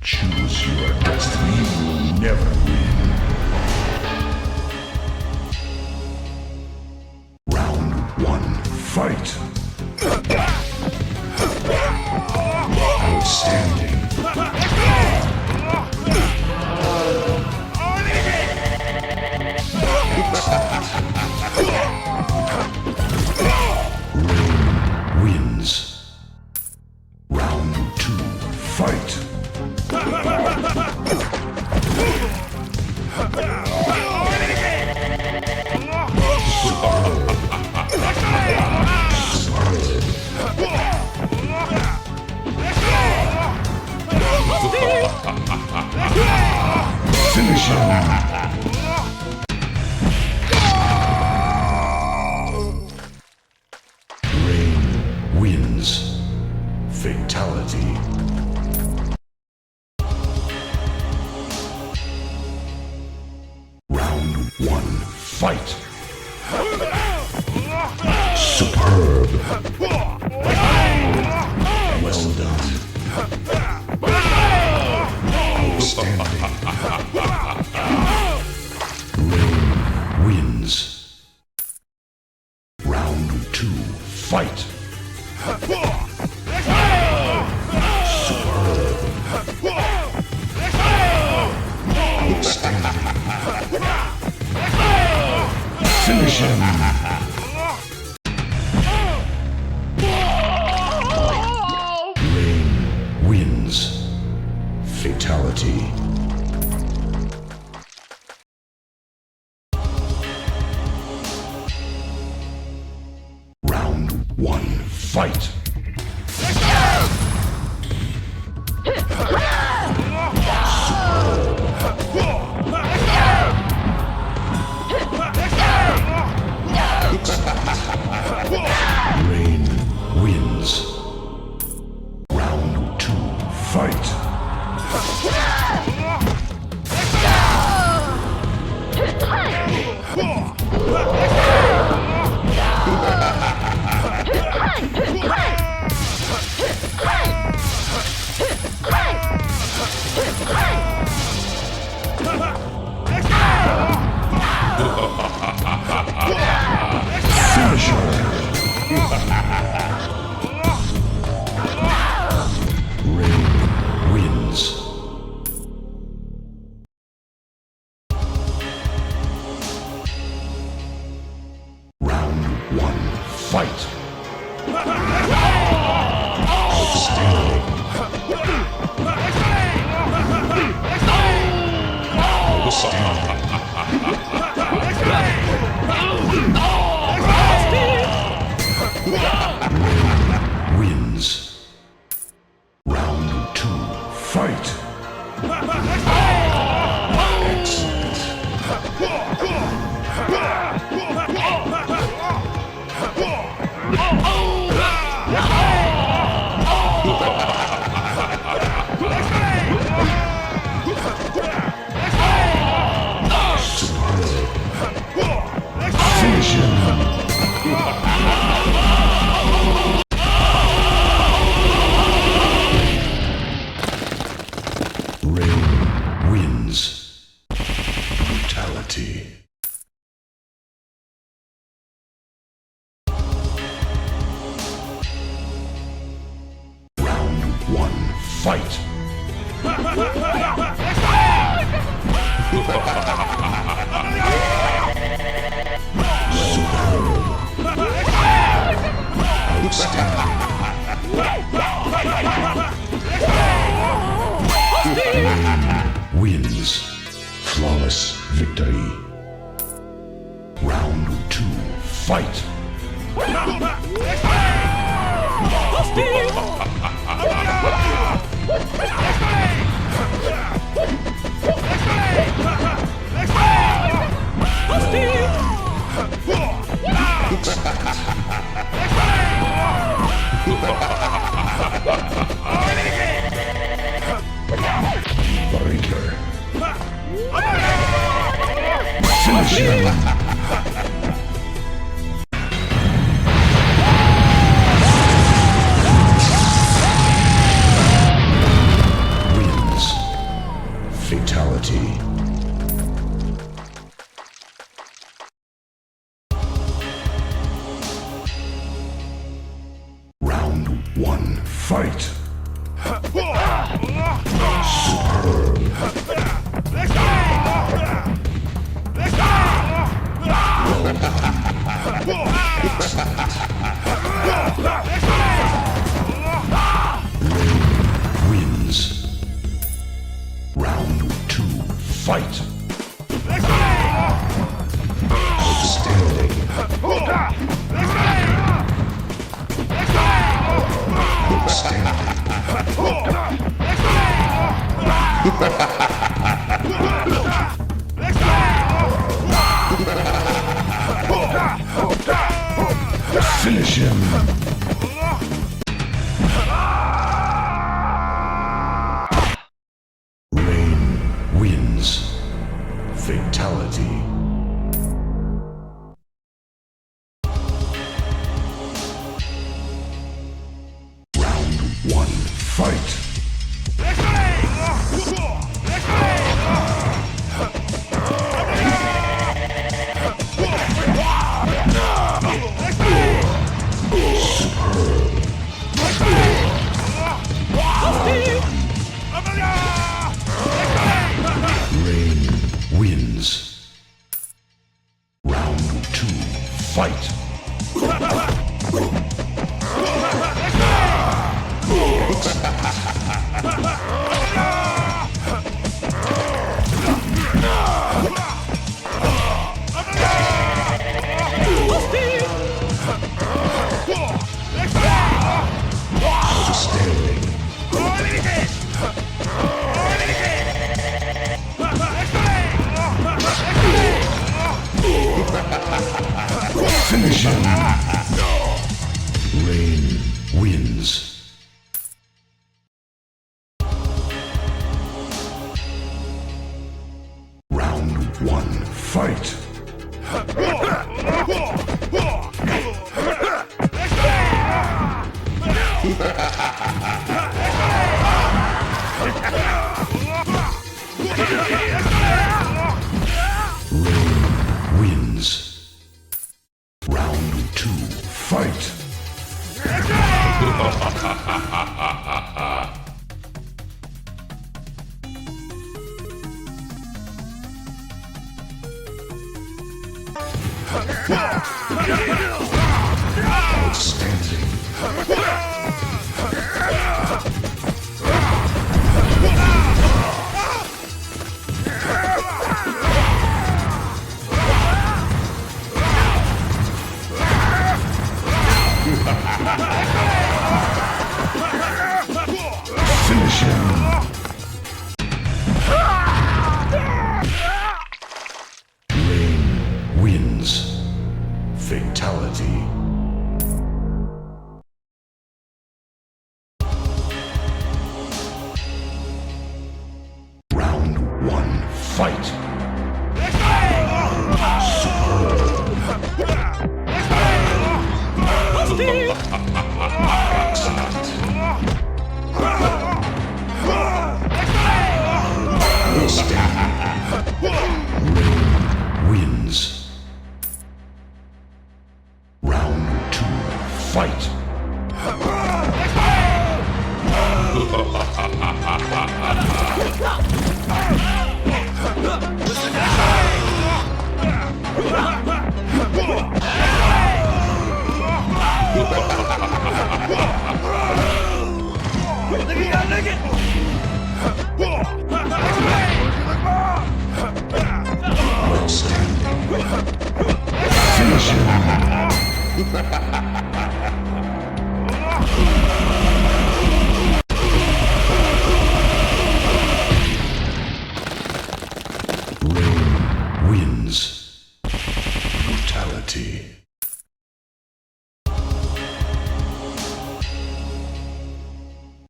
Choose your destiny, you will never win. Round 1, fight! Outstanding. Rain wins. Round 2, fight! Finish him! Rain wins. Fatality. Round 1, fight! Superb! Well done. Outstanding. Rain wins. Round 2, fight! Superb! Outstanding. Finish him! Rain wins. Fatality. Round 1, fight! Rain wins. Round 2, fight! Finish her! Rain wins. Round 1, fight! Outstanding. Rain wins. Round 2, fight! Excellent. Finish him! Rain wins. Brutality. Round 1, fight! Rain wins. Flawless victory. Round 2, fight! Breaker. Finish him. Fight. Wins. Round 2. Fight. Outstanding. Finish him. Rain wins. Fatality. Round 1. Fight. Rain wins. Round 2. Fight. Outstanding. Finish him. Rain wins. Round 1. Fight. Rain wins. Round 2. Fight. Outstanding. Finish him. Rain wins. Fatality. Round 1. Fight. Rain wins. Round 2. Fight. Outstanding. Finish him. Rain wins. Brutality.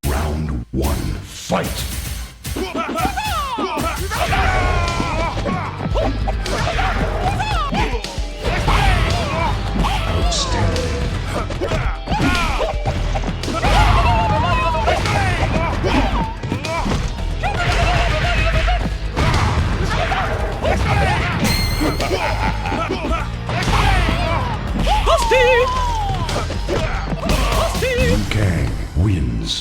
Round 1. Fight. Outstanding. Kang wins.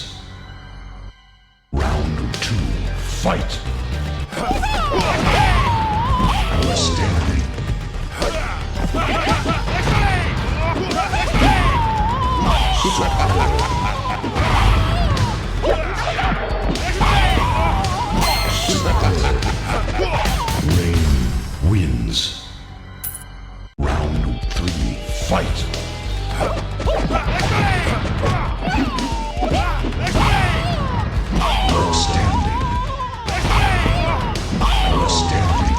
fight. Outstanding. Outstanding.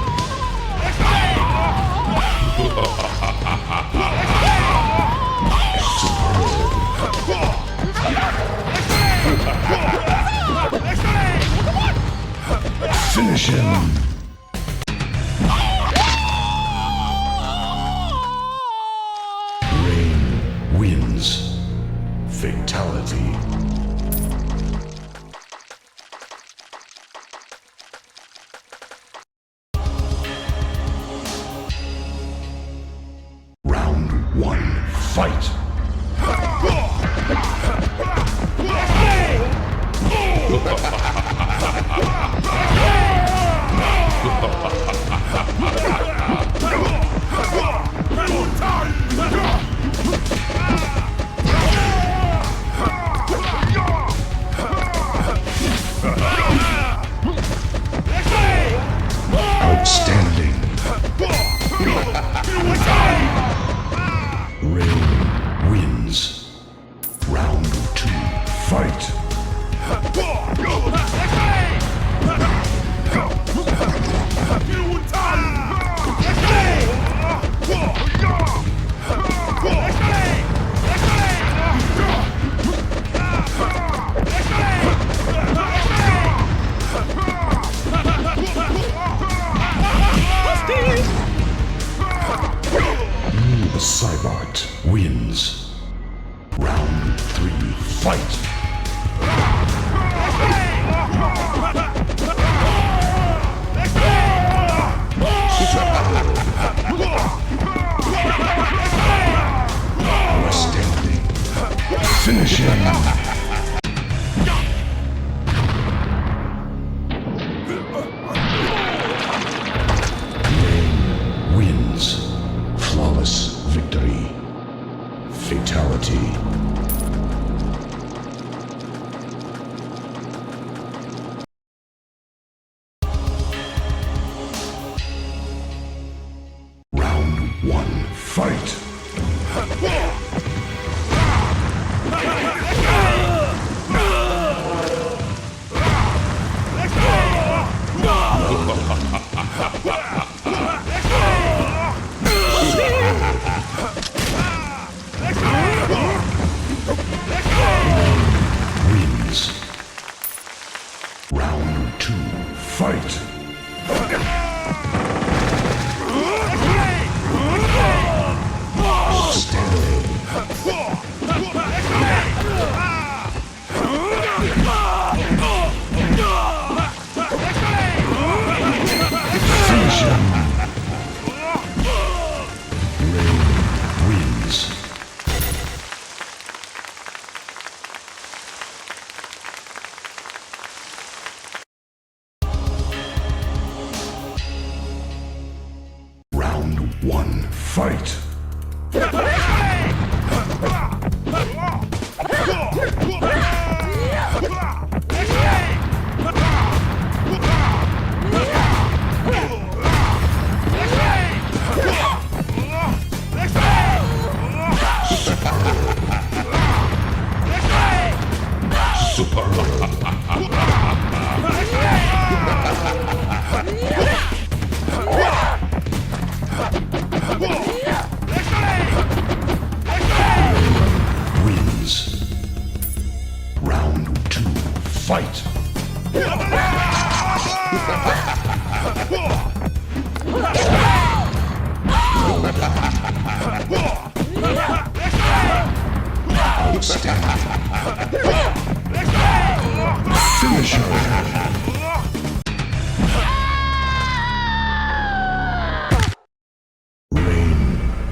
Finish him. Rain wins. Fatality. Round one, fight. Outstanding. Rain wins. Round two, fight. The Cybot wins. Round three, fight. Outstanding. Finish him. Rain wins. Flawless victory. Fatality. Round one, fight. Wins. Round two, fight. Outstanding. Finish him. Rain wins. Round one, fight. Wins. Round two, fight. Outstanding. Finish her. Rain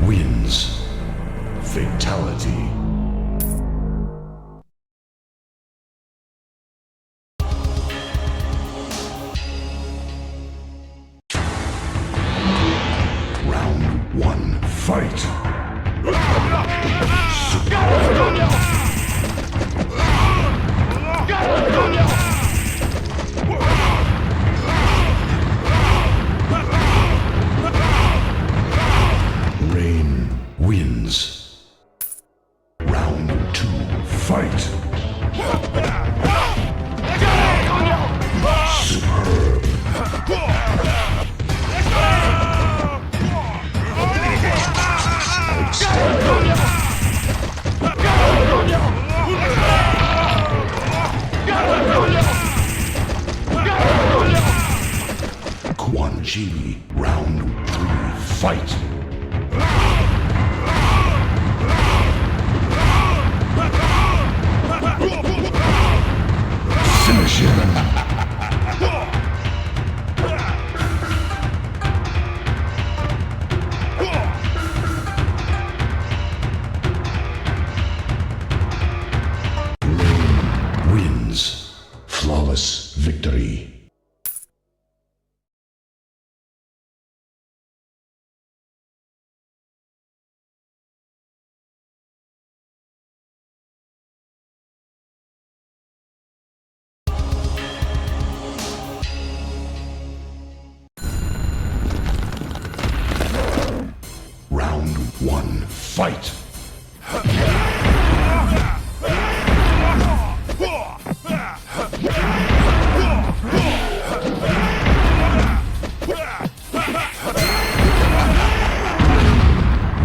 wins. Fatality. Round one, fight. Rain wins. wins. Round 2, fight. Superb. Outstanding. Quan Chi, round 3, fight. Finish him. Wins. Flawless victory. Round 1, fight.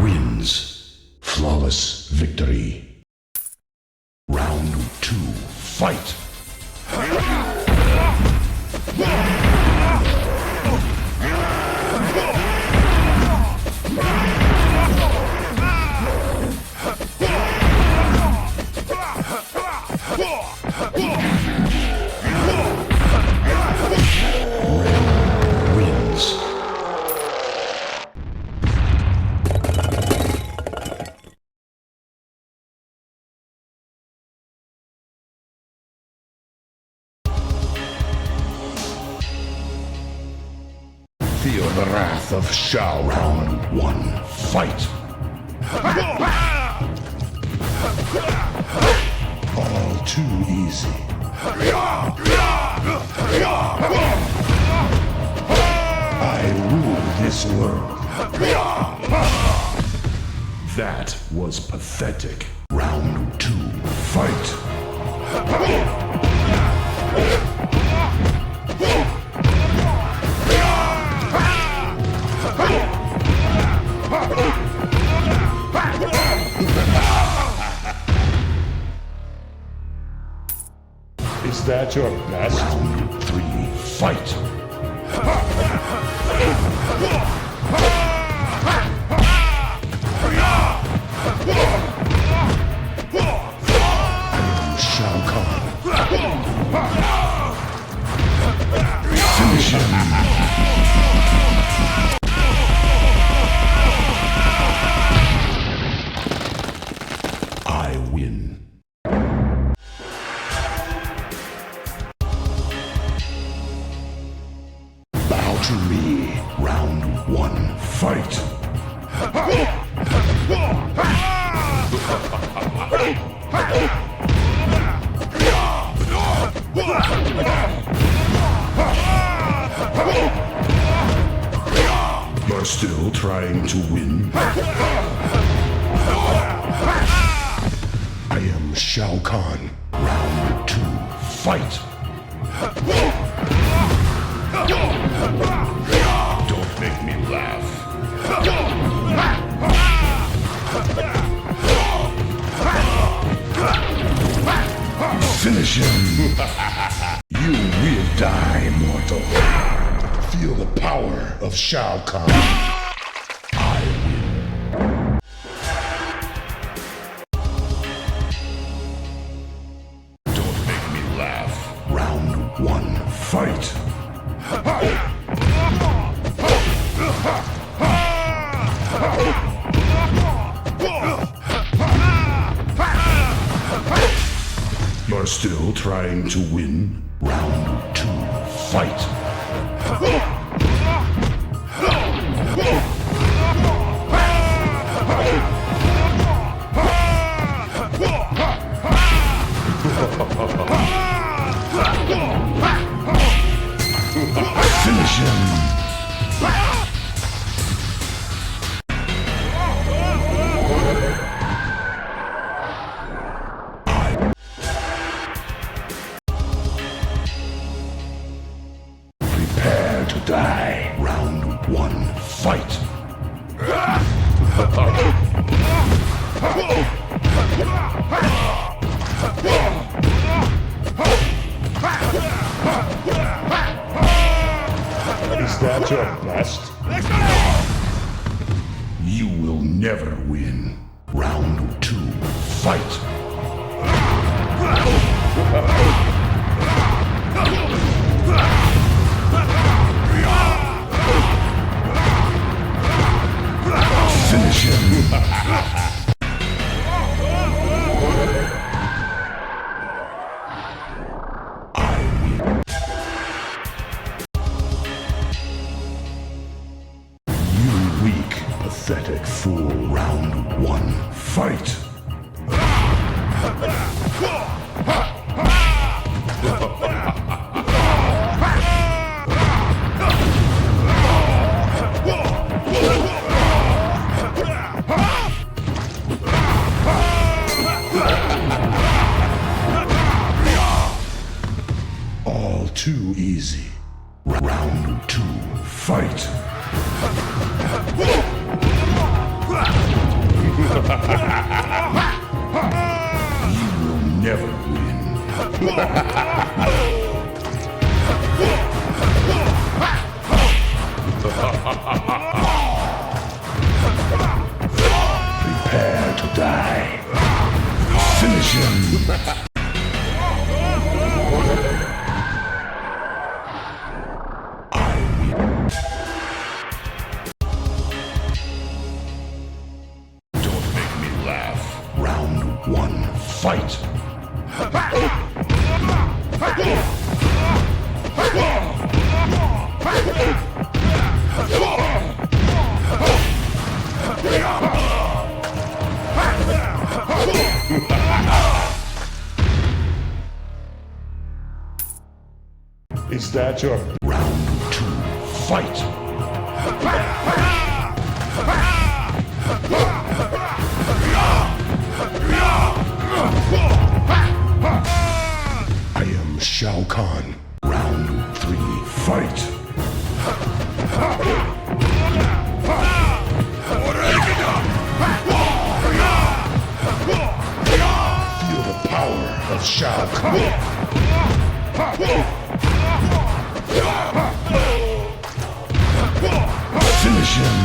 Wins. Flawless victory. Round 2, fight. Wins. Feel the wrath of Shao. Round 1, fight. All too easy. I rule this world. That was pathetic. Round 2, fight. Is that your best? Round 3, fight. Shao Kahn. Finish him. I win. Bow to me. Round 1, fight. You're still trying to win? I am Shao Kahn. Round 2, fight. Don't make me laugh. Finish him. You will die, mortal. Feel the power of Shao Kahn. I win. Don't make me laugh. Round 1, fight. You're still trying to win? Round 2, fight. Finish him. never win. Round 2, fight! Finish him! Pathetic fool. Round 1, fight! All too easy. Round 2, fight! You will never win. Prepare to die. Finish him. Round 1, fight! Is that your round 2, fight? I am Shao Kahn. Round 3, fight! Feel the power of Shao Kahn. Finish him!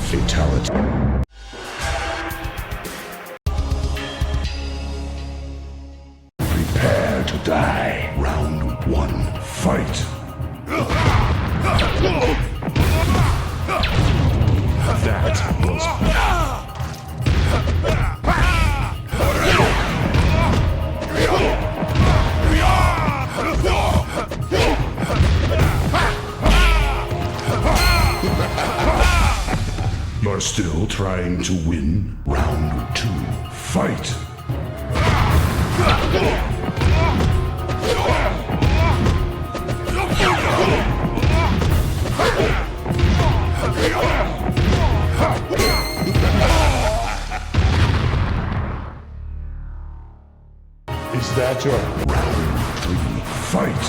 Fatality. Prepare to die. Round 1, fight! That was... You're still trying to win? Round 2, fight! Is that your round 3, fight?